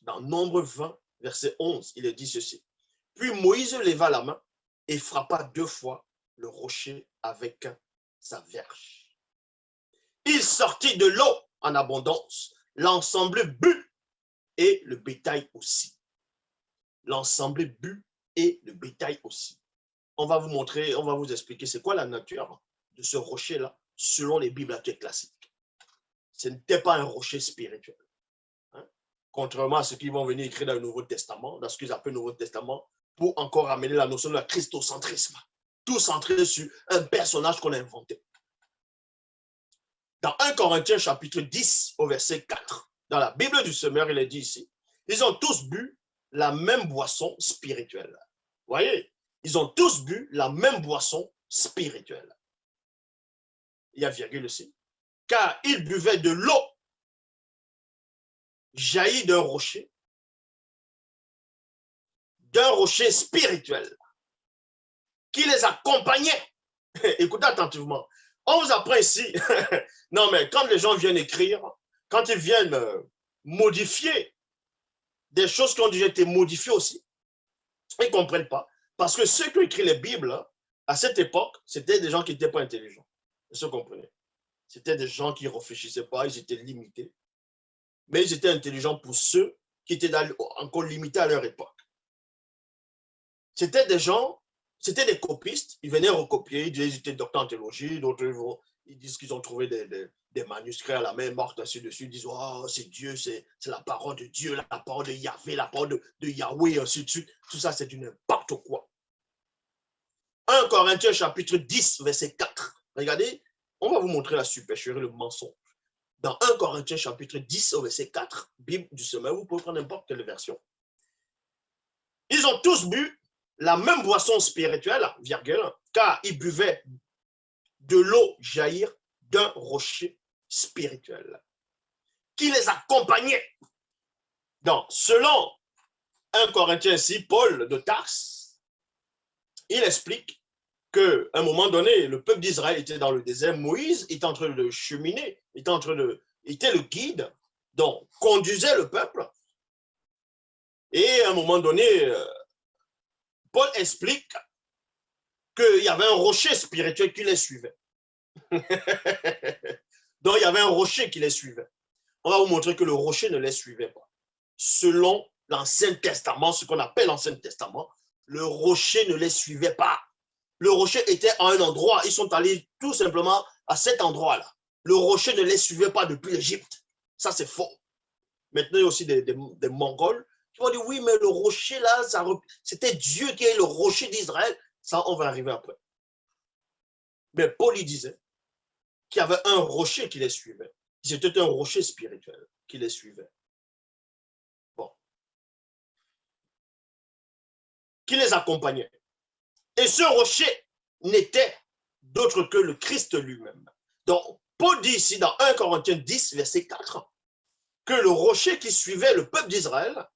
dans Nombre 20, verset 11, il est dit ceci. Puis Moïse leva la main et frappa 2 fois le rocher avec sa verge. Il sortit de l'eau en abondance. L'ensemble but et le bétail aussi. L'ensemble but et le bétail aussi. On va vous montrer, on va vous expliquer c'est quoi la nature de ce rocher-là selon les Bibles classiques. Ce n'était pas un rocher spirituel. Hein? Contrairement à ce qu'ils vont venir écrire dans le Nouveau Testament, dans ce qu'ils appellent le Nouveau Testament, pour encore amener la notion de la christocentrisme. Tout centré sur un personnage qu'on a inventé. Dans 1 Corinthiens chapitre 10 au verset 4, dans la Bible du Semeur, il est dit ici, ils ont tous bu la même boisson spirituelle. Vous voyez, ils ont tous bu la même boisson spirituelle. Il y a virgule ici. Car ils buvaient de l'eau jaillie d'un rocher spirituel qui les accompagnait. Écoutez attentivement. On vous apprend ici, non mais quand les gens viennent écrire, quand ils viennent modifier des choses qui ont déjà été modifiées aussi, ils ne comprennent pas. Parce que ceux qui ont écrit les Bibles, à cette époque, c'était des gens qui n'étaient pas intelligents. Vous comprenez? C'était des gens qui ne réfléchissaient pas, ils étaient limités. Mais ils étaient intelligents pour ceux qui étaient encore limités à leur époque. C'était des gens, c'était des copistes, ils venaient recopier, ils disaient qu'ils étaient docteurs en théologie, d'autres ils disent qu'ils ont trouvé des manuscrits à la main morte, ainsi de suite, ils disent oh, c'est Dieu, c'est la parole de Dieu, la parole de Yahvé, la parole de Yahweh, ainsi de suite. Tout ça, c'est du n'importe quoi. 1 Corinthiens chapitre 10, verset 4. Regardez, on va vous montrer la supercherie, le mensonge. Dans 1 Corinthiens chapitre 10, au verset 4, Bible du Semeur, vous pouvez prendre n'importe quelle version. Ils ont tous bu la même boisson spirituelle, virgule, car ils buvaient de l'eau jaillir d'un rocher spirituel qui les accompagnait. Donc, selon 1 Corinthiens 6, Paul de Tarse, il explique qu'à un moment donné, le peuple d'Israël était dans le désert, Moïse était en train de cheminer, était le guide, donc conduisait le peuple. Et à un moment donné, Paul explique qu'il y avait un rocher spirituel qui les suivait. Donc, il y avait un rocher qui les suivait. On va vous montrer que le rocher ne les suivait pas. Selon l'Ancien Testament, ce qu'on appelle l'Ancien Testament, le rocher ne les suivait pas. Le rocher était à un endroit. Ils sont allés tout simplement à cet endroit-là. Le rocher ne les suivait pas depuis l'Égypte. Ça, c'est faux. Maintenant, il y a aussi des Mongols qui vont dire, oui, mais le rocher là, c'était Dieu qui est le rocher d'Israël. Ça, on va arriver après. Mais Paul, il disait qu'il y avait un rocher qui les suivait. C'était un rocher spirituel qui les suivait. Bon. Qui les accompagnait. Et ce rocher n'était d'autre que le Christ lui-même. Donc, Paul dit ici dans 1 Corinthiens 10, verset 4, que le rocher qui suivait le peuple d'Israël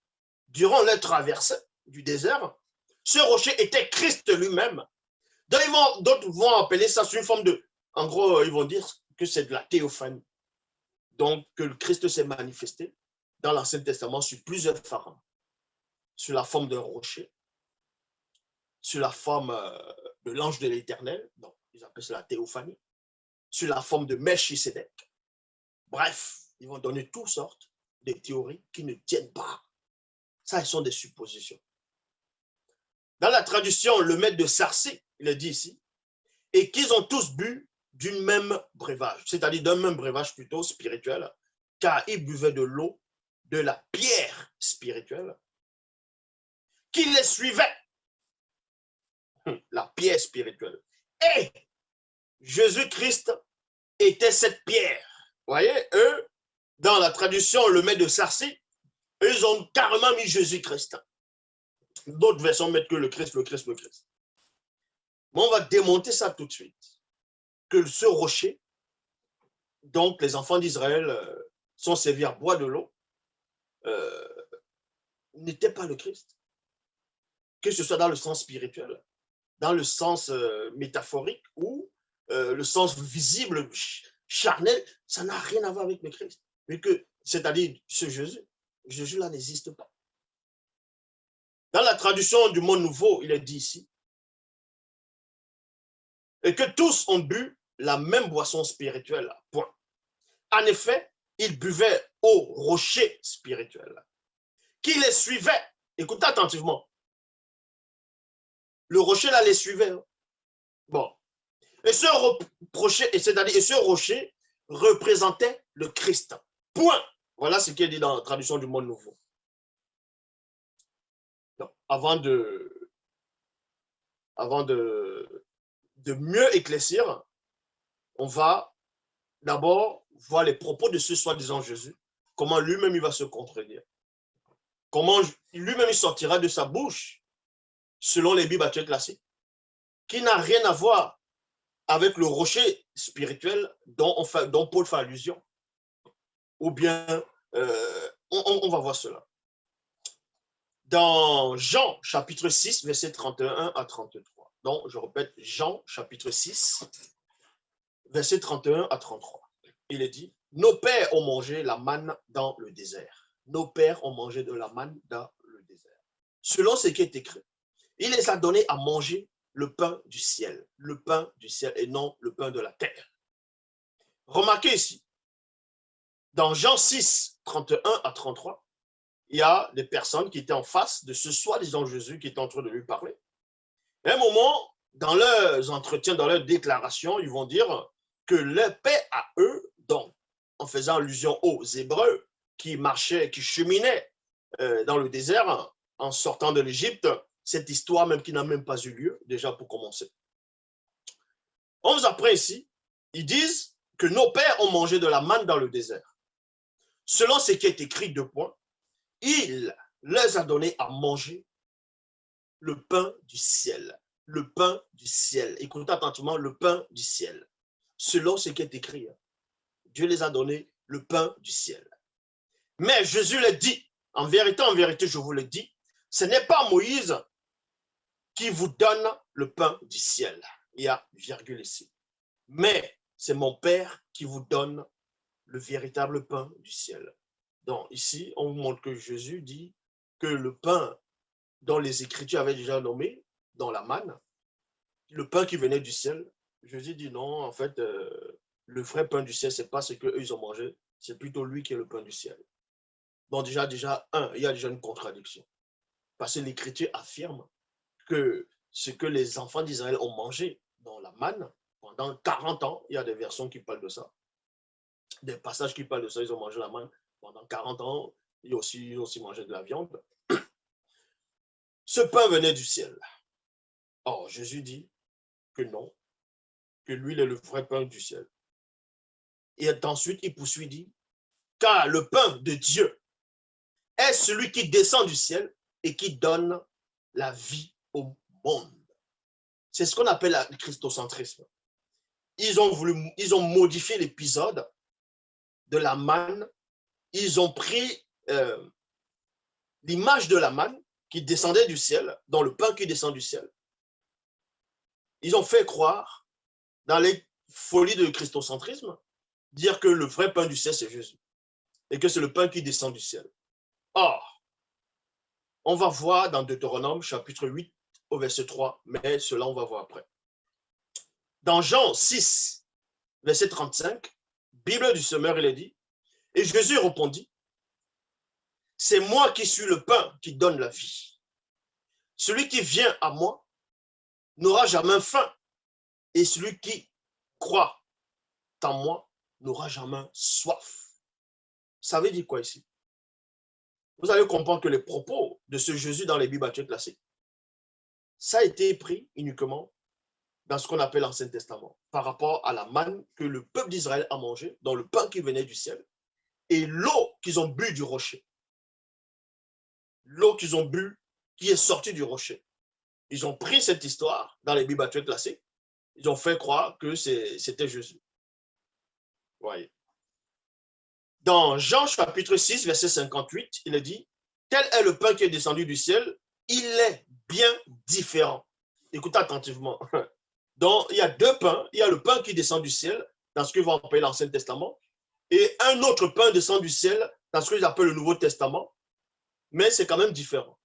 durant leur traversée du désert, ce rocher était Christ lui-même. D'autres vont appeler ça sous une forme de... En gros, ils vont dire que c'est de la théophanie. Donc, que le Christ s'est manifesté dans l'Ancien Testament sur plusieurs pharaons, sous la forme d'un rocher, sous la forme de l'ange de l'Éternel, donc ils appellent ça la théophanie, sous la forme de Melchisédek. Bref, ils vont donner toutes sortes de théories qui ne tiennent pas. Ça, ce sont des suppositions. Dans la traduction, le maître de Sarcée, il est dit ici, et qu'ils ont tous bu d'une même breuvage, c'est-à-dire d'un même breuvage plutôt spirituel, car ils buvaient de l'eau, de la pierre spirituelle, qui les suivait, la pierre spirituelle. Et Jésus-Christ était cette pierre. Vous voyez, eux, dans la traduction, le maître de Sarcée, eux, ils ont carrément mis Jésus-Christ. D'autres versions mettent que le Christ, le Christ, le Christ. Mais on va démonter ça tout de suite. Que ce rocher, donc les enfants d'Israël sont servis à boire de l'eau, n'était pas le Christ. Que ce soit dans le sens spirituel, dans le sens métaphorique ou le sens visible, charnel, ça n'a rien à voir avec le Christ. C'est-à-dire ce Jésus. Jésus là n'existe pas. Dans la traduction du Monde Nouveau, il est dit ici, et que tous ont bu la même boisson spirituelle. Point. En effet, ils buvaient au rocher spirituel, qui les suivait. Écoutez attentivement. Le rocher là les suivait. Bon. Et ce rocher représentait le Christ. Point. Voilà ce qui est dit dans la traduction du Monde Nouveau. Donc, avant de mieux éclaircir, on va d'abord voir les propos de ce soi-disant Jésus, comment lui-même il va se contredire, comment lui-même il sortira de sa bouche, selon les Bibles actuelles classiques, qui n'a rien à voir avec le rocher spirituel dont Paul fait allusion. Ou bien, on va voir cela. Dans Jean, chapitre 6, versets 31 à 33. Donc, je répète, Jean, chapitre 6, versets 31 à 33. Il est dit, nos pères ont mangé la manne dans le désert. Nos pères ont mangé de la manne dans le désert. Selon ce qui est écrit, il les a donné à manger le pain du ciel et non le pain de la terre. Remarquez ici, dans Jean 6, 31 à 33, il y a des personnes qui étaient en face de ce soi-disant Jésus qui est en train de lui parler. À un moment, dans leurs entretiens, dans leurs déclarations, ils vont dire que leur paix à eux, donc en faisant allusion aux Hébreux qui marchaient, qui cheminaient dans le désert en sortant de l'Égypte, cette histoire même qui n'a même pas eu lieu, déjà pour commencer. On vous apprend ici, ils disent que nos pères ont mangé de la manne dans le désert. Selon ce qui est écrit, 2 points, il leur a donné à manger le pain du ciel. Le pain du ciel. Écoutez attentivement, le pain du ciel. Selon ce qui est écrit, Dieu les a donné le pain du ciel. Mais Jésus le dit, en vérité, je vous le dis, ce n'est pas Moïse qui vous donne le pain du ciel. Il y a virgule ici. Mais c'est mon Père qui vous donne le véritable pain du ciel. Donc ici, on vous montre que Jésus dit que le pain dont les Écritures avaient déjà nommé, dans la manne, le pain qui venait du ciel, Jésus dit non, en fait, le vrai pain du ciel, ce n'est pas ce qu'eux ils ont mangé, c'est plutôt lui qui est le pain du ciel. Donc déjà, il y a déjà une contradiction. Parce que l'Écriture affirme que ce que les enfants d'Israël ont mangé dans la manne, pendant 40 ans, il y a des versions qui parlent de ça, des passages qui parlent de ça, ils ont mangé la manne pendant 40 ans, ils ont aussi mangé de la viande. Ce pain venait du ciel. Or, Jésus dit que non, que lui, il est le vrai pain du ciel. Et ensuite, il poursuit, dit, car le pain de Dieu est celui qui descend du ciel et qui donne la vie au monde. C'est ce qu'on appelle le christocentrisme. Ils ont modifié l'épisode de la manne. Ils ont pris l'image de la manne qui descendait du ciel, dans le pain qui descend du ciel. Ils ont fait croire, dans les folies de christocentrisme, dire que le vrai pain du ciel, c'est Jésus. Et que c'est le pain qui descend du ciel. Or, on va voir dans Deutéronome, chapitre 8, au verset 3, mais cela, on va voir après. Dans Jean 6, verset 35, Bible du semeur, il est dit, et Jésus répondit, c'est moi qui suis le pain qui donne la vie. Celui qui vient à moi n'aura jamais faim, et celui qui croit en moi n'aura jamais soif. Ça veut dire quoi ici? Vous allez comprendre que les propos de ce Jésus dans les Bibles actuelles classiques, ça a été pris uniquement dans ce qu'on appelle l'Ancien Testament, par rapport à la manne que le peuple d'Israël a mangé, dans le pain qui venait du ciel, et l'eau qu'ils ont bu du rocher. L'eau qu'ils ont bu qui est sortie du rocher. Ils ont pris cette histoire dans les Bibles actuelles classiques, ils ont fait croire que c'était Jésus. Voyez. Dans Jean chapitre 6, verset 58, il est dit, tel est le pain qui est descendu du ciel, il est bien différent. Écoutez attentivement. Donc, il y a 2 pains. Il y a le pain qui descend du ciel, dans ce qu'ils vont appeler l'Ancien Testament, et un autre pain descend du ciel, dans ce qu'ils appellent le Nouveau Testament, mais c'est quand même différent.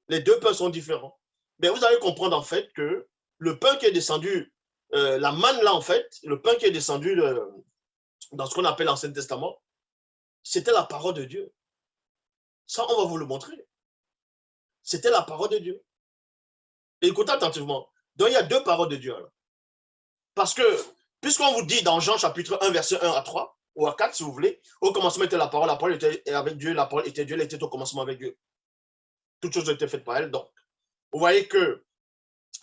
Les deux pains sont différents. Mais vous allez comprendre en fait que le pain qui est descendu, la manne là en fait, le pain qui est descendu dans ce qu'on appelle l'Ancien Testament, c'était la parole de Dieu. Ça, on va vous le montrer. C'était la parole de Dieu. Et écoutez attentivement. Donc, il y a deux paroles de Dieu. Alors. Parce que, puisqu'on vous dit dans Jean chapitre 1, verset 1 à 3, ou à 4, si vous voulez, au commencement était la parole était avec Dieu, la parole était Dieu, elle était au commencement avec Dieu. Toutes choses étaient faites par elle. Donc, vous voyez que,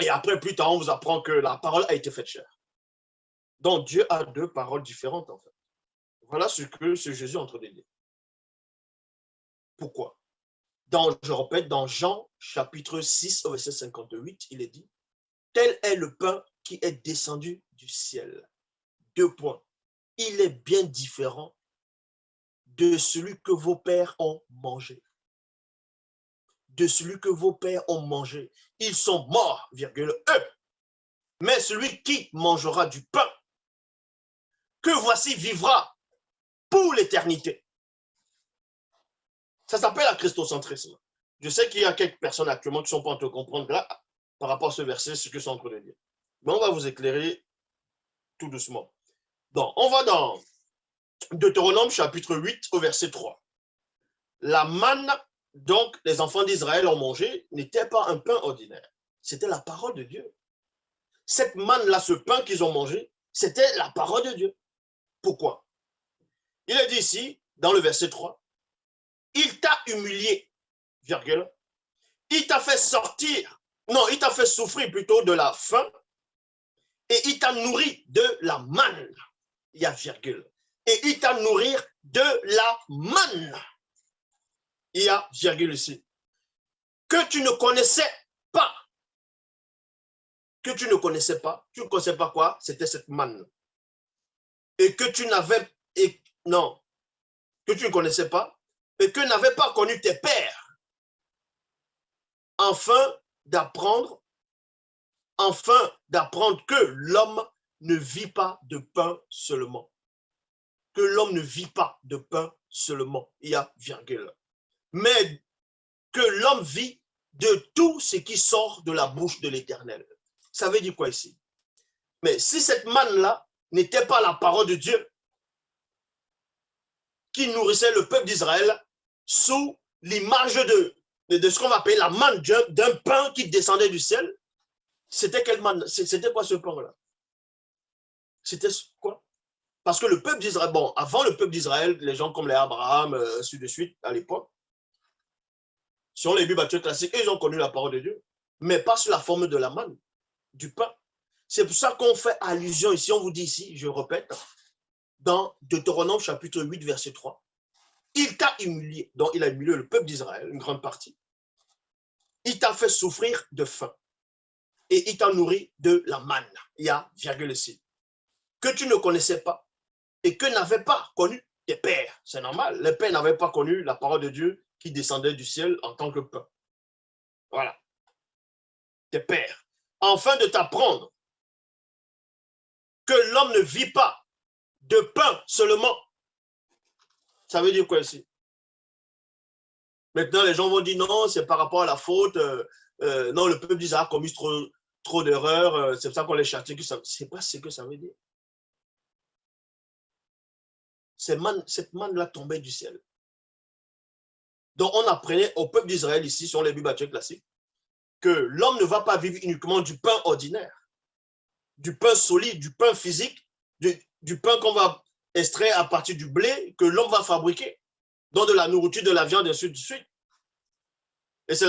et après, plus tard, on vous apprend que la parole a été faite chair. Donc, Dieu a deux paroles différentes, en fait. Voilà ce que ce Jésus est en train de dire. Pourquoi? Je répète, dans Jean chapitre 6, au verset 58, il est dit, tel est le pain qui est descendu du ciel. Deux points. Il est bien différent de celui que vos pères ont mangé. De celui que vos pères ont mangé. Ils sont morts, virgule, eux. Mais celui qui mangera du pain, que voici vivra pour l'éternité. Ça s'appelle la christocentrisme. Je sais qu'il y a quelques personnes actuellement qui ne sont pas en train de comprendre là, par rapport à ce verset, ce que c'est en train de dire. Mais on va vous éclairer tout doucement. Donc, on va dans Deutéronome chapitre 8 au verset 3. La manne, donc, les enfants d'Israël ont mangé, n'était pas un pain ordinaire. C'était la parole de Dieu. Cette manne-là, ce pain qu'ils ont mangé, c'était la parole de Dieu. Pourquoi? Il est dit ici, dans le verset 3, il t'a humilié, virgule, il t'a fait sortir, non, il t'a fait souffrir plutôt de la faim, et il t'a nourri de la manne, il y a virgule, et il t'a nourri de la manne, il y a virgule ici, que tu ne connaissais pas, tu ne connaissais pas quoi? C'était cette manne, et que tu n'avais, non, que tu ne connaissais pas, et que n'avaient pas connu tes pères, afin d'apprendre que l'homme ne vit pas de pain seulement. Que l'homme ne vit pas de pain seulement. Il y a virgule. Mais que l'homme vit de tout ce qui sort de la bouche de l'Éternel. Ça veut dire quoi ici? Mais si cette manne-là n'était pas la parole de Dieu qui nourrissait le peuple d'Israël sous l'image de ce qu'on va appeler la manne d'un pain qui descendait du ciel, c'était quelle manne? C'était quoi ce pain-là? C'était quoi? Parce que le peuple d'Israël, bon, avant le peuple d'Israël, les gens comme les Abraham, ainsi de suite, à l'époque, si on les Bibles classiques, ils ont connu la parole de Dieu, mais pas sous la forme de la manne, du pain. C'est pour ça qu'on fait allusion ici, on vous dit ici, je répète, dans Deutéronome chapitre 8, verset 3, il t'a humilié, donc il a humilié le peuple d'Israël, une grande partie. Il t'a fait souffrir de faim et il t'a nourri de la manne. Il y a virgule ici. Que tu ne connaissais pas et que n'avaient pas connu tes pères. C'est normal, les pères n'avaient pas connu la parole de Dieu qui descendait du ciel en tant que pain. Voilà. Tes pères. Afin de t'apprendre que l'homme ne vit pas de pain seulement. Ça veut dire quoi ici? Maintenant, les gens vont dire non, c'est par rapport à la faute. Non, le peuple d'Israël a commis trop d'erreurs. C'est pour ça qu'on les châtie. Ce n'est pas ce que ça veut dire. Cette manne-là tombait du ciel. Donc, on apprenait au peuple d'Israël ici, sur les Bibles classiques, que l'homme ne va pas vivre uniquement du pain ordinaire, du pain solide, du pain physique, du pain qu'on va extraire à partir du blé que l'homme va fabriquer, donc de la nourriture, de la viande, et ainsi de suite. Et c'est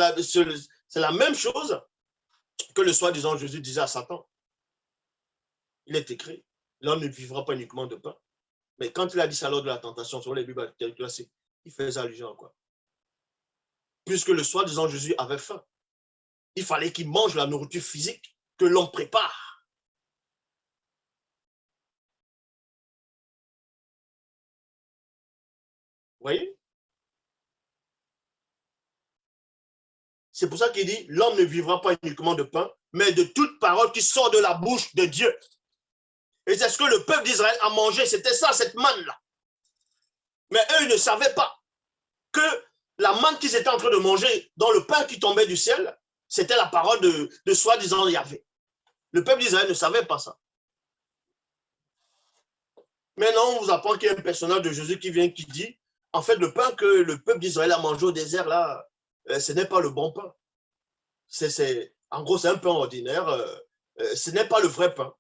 la même chose que le soi-disant Jésus disait à Satan. Il est écrit, l'homme ne vivra pas uniquement de pain. Mais quand il a dit ça lors de la tentation sur les Bibles classiques, il faisait allusion à quoi? Puisque le soi-disant Jésus avait faim, il fallait qu'il mange la nourriture physique que l'homme prépare. Vous voyez? C'est pour ça qu'il dit, l'homme ne vivra pas uniquement de pain, mais de toute parole qui sort de la bouche de Dieu. Et c'est ce que le peuple d'Israël a mangé, c'était ça, cette manne-là. Mais eux, ils ne savaient pas que la manne qu'ils étaient en train de manger, dans le pain qui tombait du ciel, c'était la parole de soi-disant Yahvé. Le peuple d'Israël ne savait pas ça. Maintenant, on vous apprend qu'il y a un personnage de Jésus qui vient, qui dit, en fait, le pain que le peuple d'Israël a mangé au désert, là, ce n'est pas le bon pain. En gros, c'est un pain ordinaire. Ce n'est pas le vrai pain.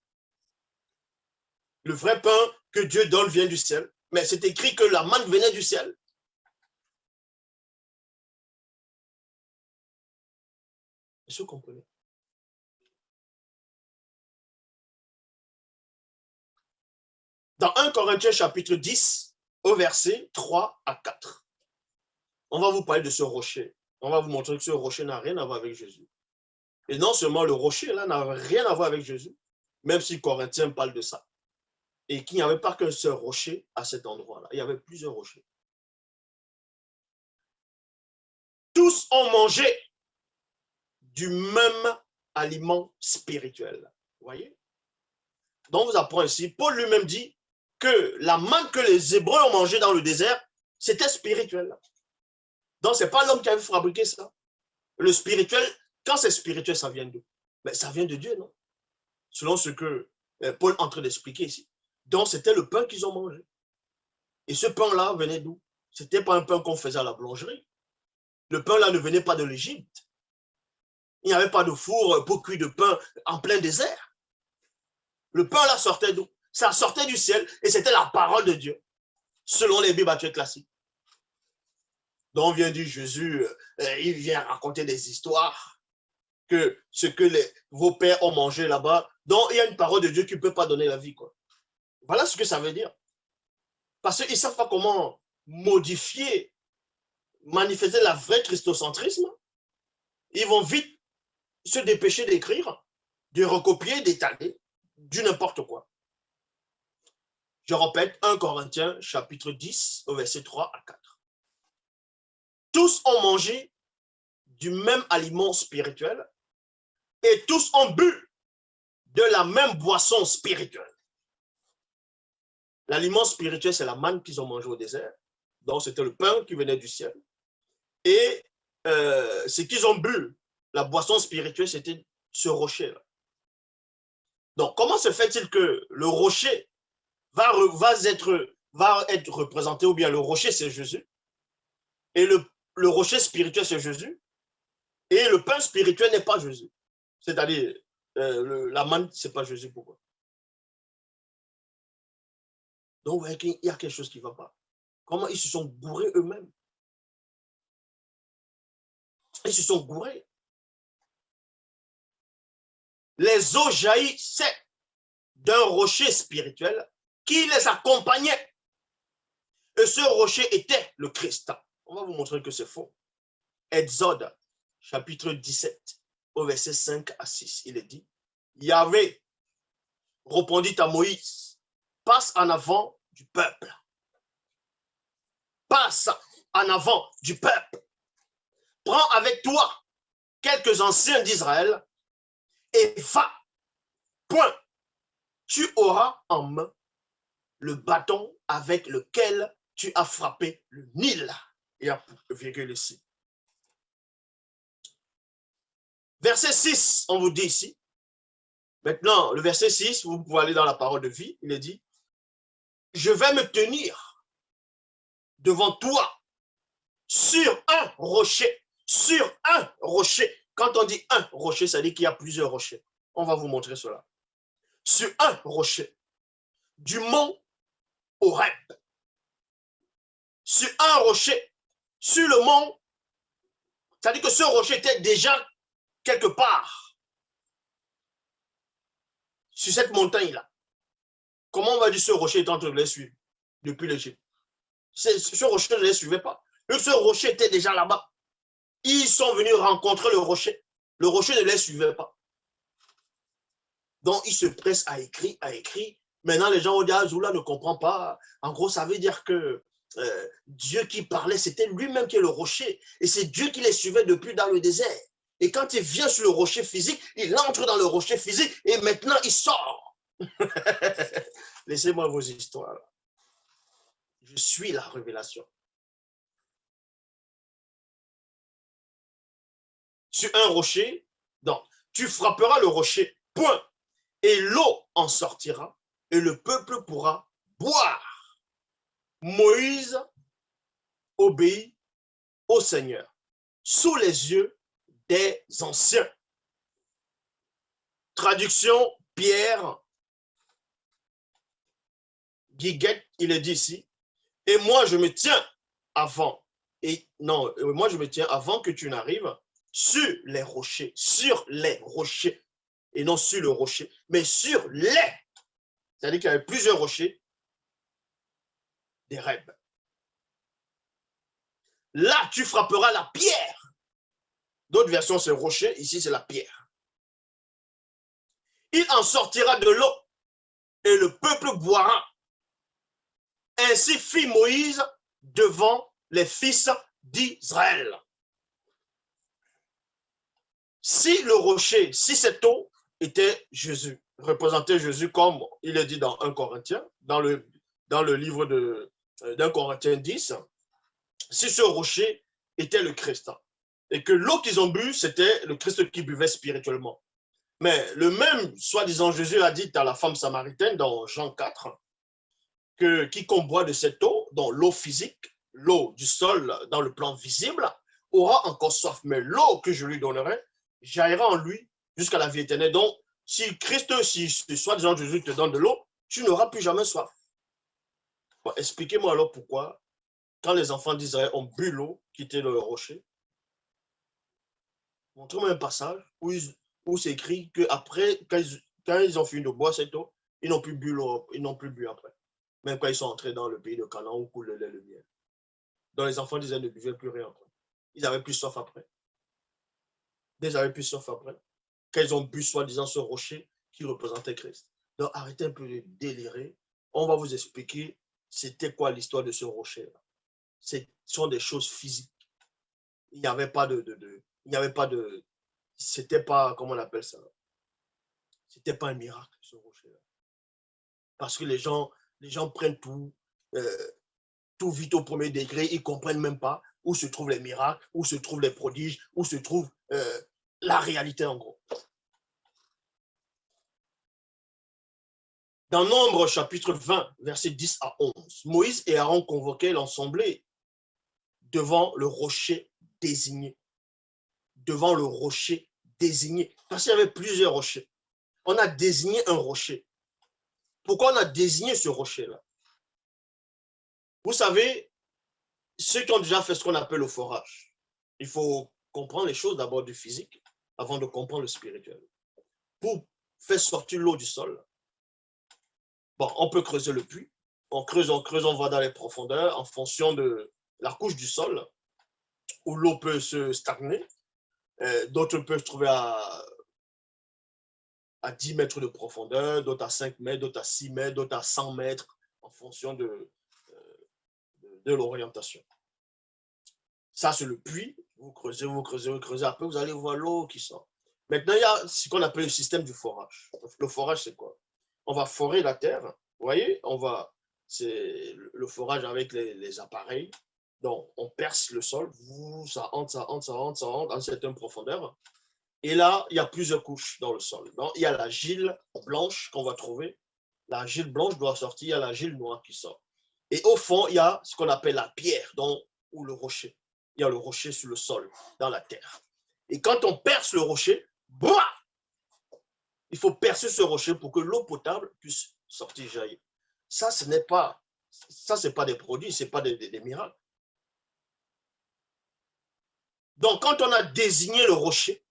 Le vrai pain que Dieu donne vient du ciel. Mais c'est écrit que la manne venait du ciel. Est-ce que vous comprenez? Dans 1 Corinthiens chapitre 10, au verset 3 à 4, on va vous parler de ce rocher. On va vous montrer que ce rocher n'a rien à voir avec Jésus. Et non seulement le rocher, là, n'a rien à voir avec Jésus, même si Corinthiens parle de ça. Et qu'il n'y avait pas qu'un seul rocher à cet endroit-là. Il y avait plusieurs rochers. Tous ont mangé du même aliment spirituel. Vous voyez? Donc, on vous apprend ici, Paul lui-même dit que la manne que les Hébreux ont mangée dans le désert, c'était spirituel. Donc, ce n'est pas l'homme qui avait fabriqué ça. Le spirituel, quand c'est spirituel, ça vient d'où? Ben, ça vient de Dieu, non? Selon ce que Paul est en train d'expliquer ici. Donc, c'était le pain qu'ils ont mangé. Et ce pain-là venait d'où? Ce n'était pas un pain qu'on faisait à la boulangerie. Le pain-là ne venait pas de l'Égypte. Il n'y avait pas de four pour cuire de pain en plein désert. Le pain-là sortait d'où? Ça sortait du ciel et c'était la parole de Dieu, selon les Bibles classiques. Donc, on vient dire Jésus, il vient raconter des histoires, que ce que vos pères ont mangé là-bas, donc il y a une parole de Dieu qui ne peut pas donner la vie, quoi. Voilà ce que ça veut dire. Parce qu'ils ne savent pas comment modifier, manifester la vraie christocentrisme. Ils vont vite se dépêcher d'écrire, de recopier, d'étaler, du n'importe quoi. Je répète, 1 Corinthiens, chapitre 10, au verset 3 à 4. Tous ont mangé du même aliment spirituel et tous ont bu de la même boisson spirituelle. L'aliment spirituel, c'est la manne qu'ils ont mangé au désert. Donc, c'était le pain qui venait du ciel. Et ce qu'ils ont bu, la boisson spirituelle, c'était ce rocher-là. Donc, comment se fait-il que le rocher va être représenté, ou bien le rocher, c'est Jésus, et le rocher spirituel, c'est Jésus, et le pain spirituel n'est pas Jésus. C'est-à-dire, la manne, ce n'est pas Jésus. Pourquoi? Donc, vous voyez qu'il y a quelque chose qui ne va pas. Comment ils se sont bourrés eux-mêmes? Ils se sont bourrés. Les eaux jaillissaient d'un rocher spirituel qui les accompagnait. Et ce rocher était le Christ. On va vous montrer que c'est faux. Exode, chapitre 17, au verset 5 à 6, il est dit, Yahvé répondit à Moïse, passe en avant du peuple. Passe en avant du peuple. Prends avec toi quelques anciens d'Israël et va. Point. Tu auras en main le bâton avec lequel tu as frappé le Nil. Il y a virgule ici. Verset 6, on vous dit ici. Maintenant, le verset 6, vous pouvez aller dans la parole de vie. Il est dit, je vais me tenir devant toi sur un rocher. Sur un rocher. Quand on dit un rocher, ça dit qu'il y a plusieurs rochers. On va vous montrer cela. Sur un rocher du mont Horeb. Sur un rocher, sur le mont, ça dit que ce rocher était déjà quelque part sur cette montagne-là. Comment on va dire ce rocher est en train de les suivre depuis l'Égypte? Ce rocher ne les suivait pas. Ce rocher était déjà là-bas. Ils sont venus rencontrer le rocher. Le rocher ne les suivait pas. Donc, ils se pressent à écrire, à écrire. Maintenant, les gens ont dit, ah, Zoula ne comprend pas. En gros, ça veut dire que Dieu qui parlait, c'était lui-même qui est le rocher. Et c'est Dieu qui les suivait depuis dans le désert. Et quand il vient sur le rocher physique, il entre dans le rocher physique et maintenant, il sort. Laissez-moi vos histoires. Je suis la révélation. sur un rocher. Donc, tu frapperas le rocher, point. Et l'eau en sortira, et le peuple pourra boire. Moïse obéit au Seigneur, sous les yeux des anciens. Traduction, Pierre, Guiguette, il est dit ici, et moi je me tiens avant, moi je me tiens avant que tu n'arrives sur les rochers, et non sur le rocher, mais sur les. C'est-à-dire qu'il y avait plusieurs rochers, des rêves. Là, tu frapperas la pierre. D'autres versions, c'est rocher, ici c'est la pierre. Il en sortira de l'eau, et le peuple boira. Ainsi fit Moïse devant les fils d'Israël. Si le rocher, si cette eau était Jésus, représentait Jésus comme il est dit dans 1 Corinthiens, dans le livre d'un Corinthiens 10, si ce rocher était le Christ, et que l'eau qu'ils ont bu, c'était le Christ qui buvait spirituellement. Mais le même, soi-disant, Jésus a dit à la femme samaritaine dans Jean 4, que quiconque boit de cette eau, dans l'eau physique, l'eau du sol dans le plan visible, aura encore soif. Mais l'eau que je lui donnerai jaillira en lui jusqu'à la vie éternelle. Donc, si Christ, si soi-disant Jésus te donne de l'eau, tu n'auras plus jamais soif. Bon, expliquez-moi alors pourquoi, quand les enfants d'Israël ont bu l'eau qui était dans le rocher, montrez-moi un passage où c'est écrit qu'après, quand ils ont fini de boire cette eau, ils n'ont plus bu l'eau, ils n'ont plus bu après. Même quand ils sont entrés dans le pays de Canaan où coule le lait et le miel. Donc les enfants d'Israël ne buvaient plus rien après. Ils avaient plus soif après. Ils avaient plus soif après. Quand ils ont bu soi-disant ce rocher qui représentait Christ. Donc arrêtez un peu de délirer. On va vous expliquer c'était quoi l'histoire de ce rocher-là. Ce sont des choses physiques. Il n'y avait pas c'était pas, comment on appelle ça? C'était pas un miracle, ce rocher-là. Parce que les gens prennent tout vite au premier degré, ils ne comprennent même pas où se trouvent les miracles, où se trouvent les prodiges, où se trouve la réalité en gros. Dans Nombre chapitre 20, versets 10 à 11, Moïse et Aaron convoquaient l'assemblée devant le rocher désigné. Devant le rocher désigné. Parce qu'il y avait plusieurs rochers. On a désigné un rocher. Pourquoi on a désigné ce rocher-là? Vous savez, ceux qui ont déjà fait ce qu'on appelle le forage, il faut comprendre les choses d'abord du physique avant de comprendre le spirituel. Pour faire sortir l'eau du sol, bon, on peut creuser le puits, on creuse, on va dans les profondeurs en fonction de la couche du sol où l'eau peut se stagner. D'autres peuvent se trouver à 10 mètres de profondeur, d'autres à 5 mètres, d'autres à 6 mètres, d'autres à 100 mètres en fonction de l'orientation. Ça, c'est le puits. Vous creusez, après vous allez voir l'eau qui sort. Maintenant, il y a ce qu'on appelle le système du forage. Le forage, c'est quoi? On va forer la terre. Vous voyez, c'est le forage avec les appareils. Donc, on perce le sol. Ça entre à une certaine profondeur. Et là, il y a plusieurs couches dans le sol. Donc, il y a l'argile blanche qu'on va trouver. L'argile blanche doit sortir. Il y a l'argile noire qui sort. Et au fond, il y a ce qu'on appelle la pierre ou le rocher. Il y a le rocher sur le sol, dans la terre. Et quand on perce le rocher, bah, il faut percer ce rocher pour que l'eau potable puisse sortir, jaillir. Ça, c'est pas des produits, ce n'est pas des miracles. Donc, quand on a désigné le rocher,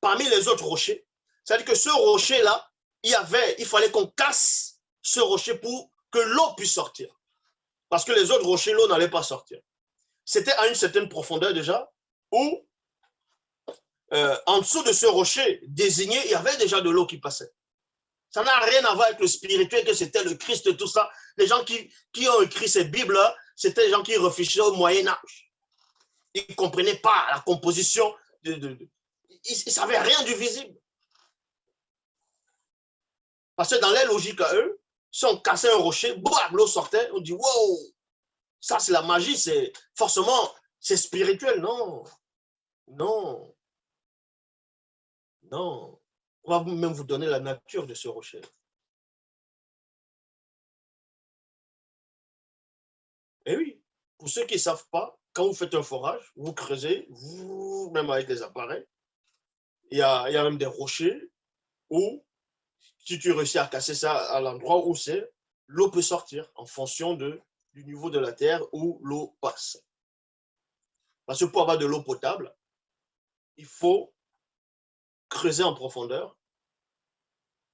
parmi les autres rochers, c'est-à-dire que ce rocher-là, il fallait qu'on casse ce rocher pour que l'eau puisse sortir. Parce que les autres rochers, l'eau n'allait pas sortir. C'était à une certaine profondeur déjà, où en dessous de ce rocher désigné, il y avait déjà de l'eau qui passait. Ça n'a rien à voir avec le spirituel, que c'était le Christ, tout ça. Les gens qui ont écrit ces Bibles-là, c'était les gens qui réfléchissaient au Moyen-Âge. Ils ne comprenaient pas la composition. Ils ne savaient rien du visible. Parce que dans leur logique à eux, si on cassait un rocher, l'eau sortait, on dit « wow !» Ça, c'est la magie, forcément, c'est spirituel. Non, non. Non. On va même vous donner la nature de ce rocher. Et oui, pour ceux qui ne savent pas, quand vous faites un forage, vous creusez, vous, même avec les appareils, il y a même des rochers où, si tu réussis à casser ça à l'endroit où c'est, l'eau peut sortir en fonction du niveau de la terre où l'eau passe. Parce que pour avoir de l'eau potable, il faut creuser en profondeur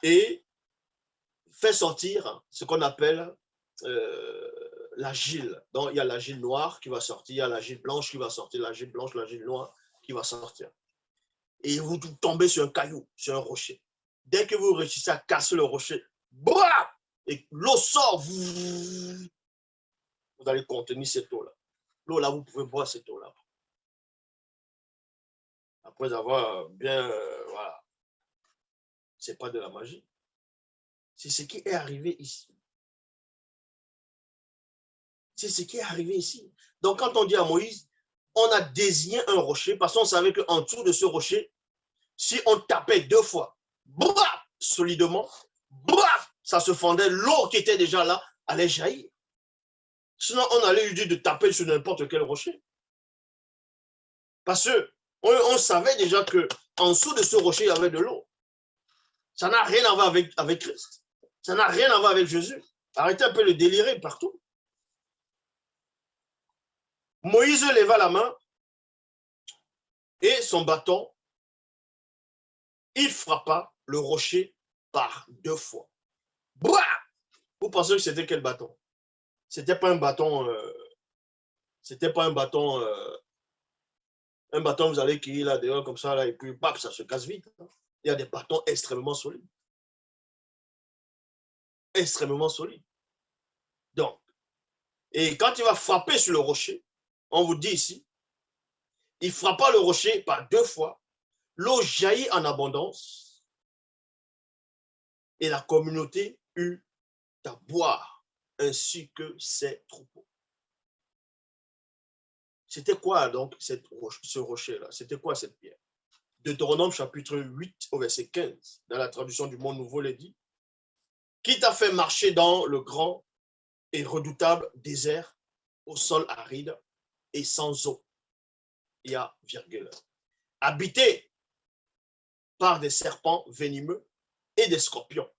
et faire sortir ce qu'on appelle l'argile. Donc, il y a l'argile noire qui va sortir, il y a l'argile blanche qui va sortir, l'argile blanche, l'argile noire qui va sortir. Et vous tombez sur un caillou, sur un rocher. Dès que vous réussissez à casser le rocher, bah, et l'eau sort, vous allez contenir cette eau-là. L'eau là, vous pouvez boire cette eau-là. Après avoir bien, voilà, c'est pas de la magie. C'est ce qui est arrivé ici. C'est ce qui est arrivé ici. Donc, quand on dit à Moïse, on a désigné un rocher parce qu'on savait qu'en dessous de ce rocher, si on tapait 2 fois, braf, solidement, braf, ça se fondait, l'eau qui était déjà là allait jaillir. Sinon, on allait lui dire de taper sur n'importe quel rocher. Parce qu'on savait déjà qu'en dessous de ce rocher, il y avait de l'eau. Ça n'a rien à voir avec Christ. Ça n'a rien à voir avec Jésus. Arrêtez un peu de délirer partout. Moïse leva la main et son bâton, il frappa le rocher par 2 fois. Bouah! Vous pensez que c'était quel bâton? C'était pas un bâton, c'était pas un bâton, vous allez cueillir là dehors comme ça, là, et puis bap, ça se casse vite. Il y a des bâtons extrêmement solides. Extrêmement solides. Donc, et quand il va frapper sur le rocher, on vous dit ici, il frappa le rocher par 2 fois, l'eau jaillit en abondance et la communauté eut à boire ainsi que ses troupeaux. C'était quoi donc ce rocher-là? C'était quoi cette pierre? Deutéronome chapitre 8 au verset 15, dans la traduction du Monde Nouveau, il dit, qui t'a fait marcher dans le grand et redoutable désert au sol aride et sans eau. Il y a virgule. Habité par des serpents venimeux et des scorpions.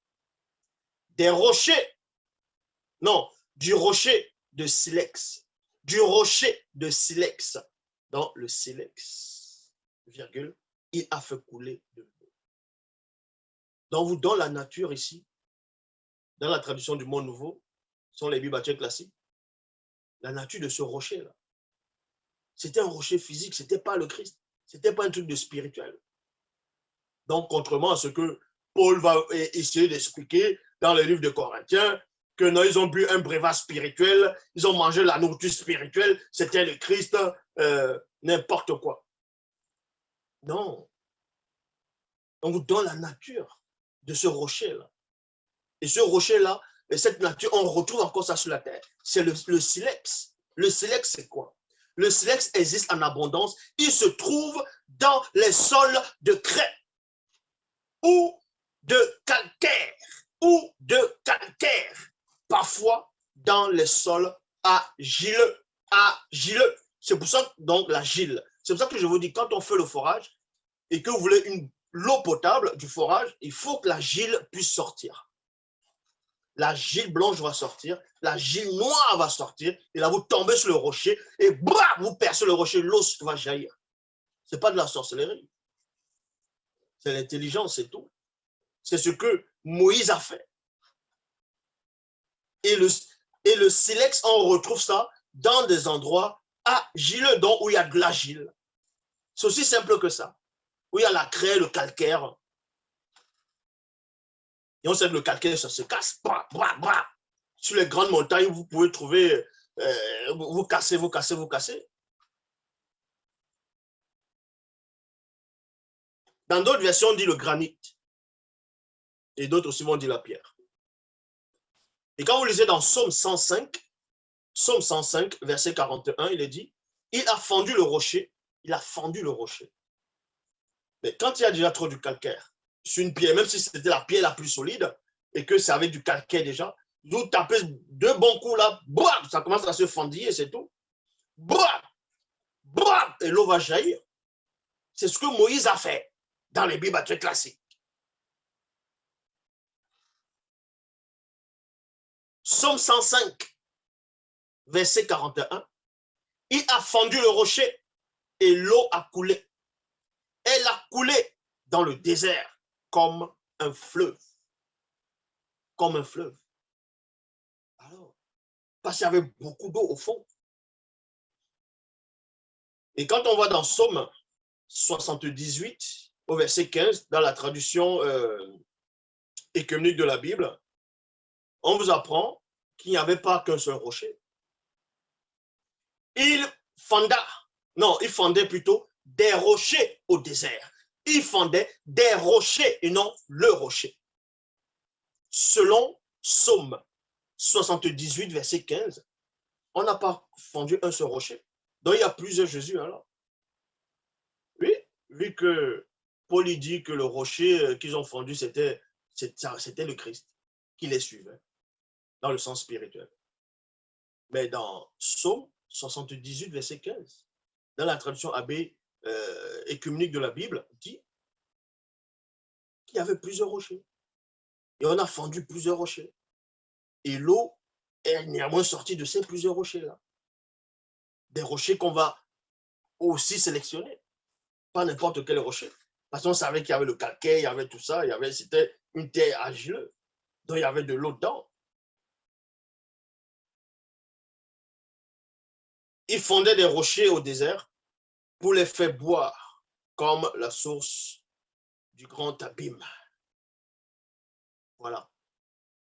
Des rochers, non, du rocher de silex. Du rocher de silex. Dans le silex, virgule, il a fait couler de l'eau. Donc, dans la nature ici, dans la traduction du Monde Nouveau, sont les Bibles classiques, la nature de ce rocher-là, c'était un rocher physique, ce n'était pas le Christ, ce n'était pas un truc de spirituel. Donc, contrairement à ce que Paul va essayer d'expliquer dans le livre de Corinthiens, que non, ils ont bu un breuvage spirituel, ils ont mangé la nourriture spirituelle, c'était le Christ, n'importe quoi. Non. On vous donne la nature de ce rocher-là. Et ce rocher-là, et cette nature, on retrouve encore ça sur la terre. C'est le silex. Le silex, c'est quoi? Le silex existe en abondance. Il se trouve dans les sols de craie ou de calcaire. Ou de calcaire. Parfois, dans les sols argileux. Argileux. C'est pour ça, donc, l'argile. C'est pour ça que je vous dis, quand on fait le forage et que vous voulez l'eau potable du forage, il faut que l'argile puisse sortir. L'argile blanche va sortir, l'argile noire va sortir, et là vous tombez sur le rocher, et blah, vous percez le rocher, l'eau va jaillir. Ce n'est pas de la sorcellerie. C'est l'intelligence, c'est tout. C'est ce que Moïse a fait. Et le silex, on retrouve ça dans des endroits argileux, donc où il y a de l'argile. C'est aussi simple que ça. Où il y a la craie, le calcaire. Et on sait que le calcaire, ça se casse. Blah, blah, blah. Sur les grandes montagnes, vous pouvez trouver, vous cassez. Dans d'autres versions, on dit le granit. Et d'autres aussi vont dire la pierre. Et quand vous lisez dans Psaume 105, verset 41, il est dit, il a fendu le rocher, Mais quand il y a déjà trop de calcaire sur une pierre, même si c'était la pierre la plus solide et que c'est avec du calcaire déjà, vous tapez 2 bons coups là, boum, ça commence à se fendiller, c'est tout. Boum, boum, et l'eau va jaillir. C'est ce que Moïse a fait dans les Bibles très classiques. Psaume 105, verset 41. Il a fendu le rocher et l'eau a coulé. Elle a coulé dans le désert comme un fleuve. Comme un fleuve. Alors, parce qu'il y avait beaucoup d'eau au fond. Et quand on voit dans Psaume 78, au verset 15, dans la traduction écuménique de la Bible, on vous apprend qu'il n'y avait pas qu'un seul rocher. Il fendait plutôt des rochers au désert. Il fendait des rochers et non le rocher. Selon Psaume 78, verset 15, on n'a pas fendu un seul rocher. Donc, il y a plusieurs Jésus alors. Oui, vu que Paul dit que le rocher qu'ils ont fendu, c'était le Christ qui les suivait, dans le sens spirituel. Mais dans Psaume 78, verset 15, dans la traduction AB écuménique de la Bible, dit qu'il y avait plusieurs rochers. Et on a fendu plusieurs rochers. Et l'eau est néanmoins sortie de ces plusieurs rochers-là. Des rochers qu'on va aussi sélectionner. Pas n'importe quel rocher. Parce qu'on savait qu'il y avait le calcaire, il y avait tout ça, c'était une terre agileuse. Donc il y avait de l'eau dedans. Il fondait des rochers au désert pour les faire boire, comme la source du grand abîme. Voilà.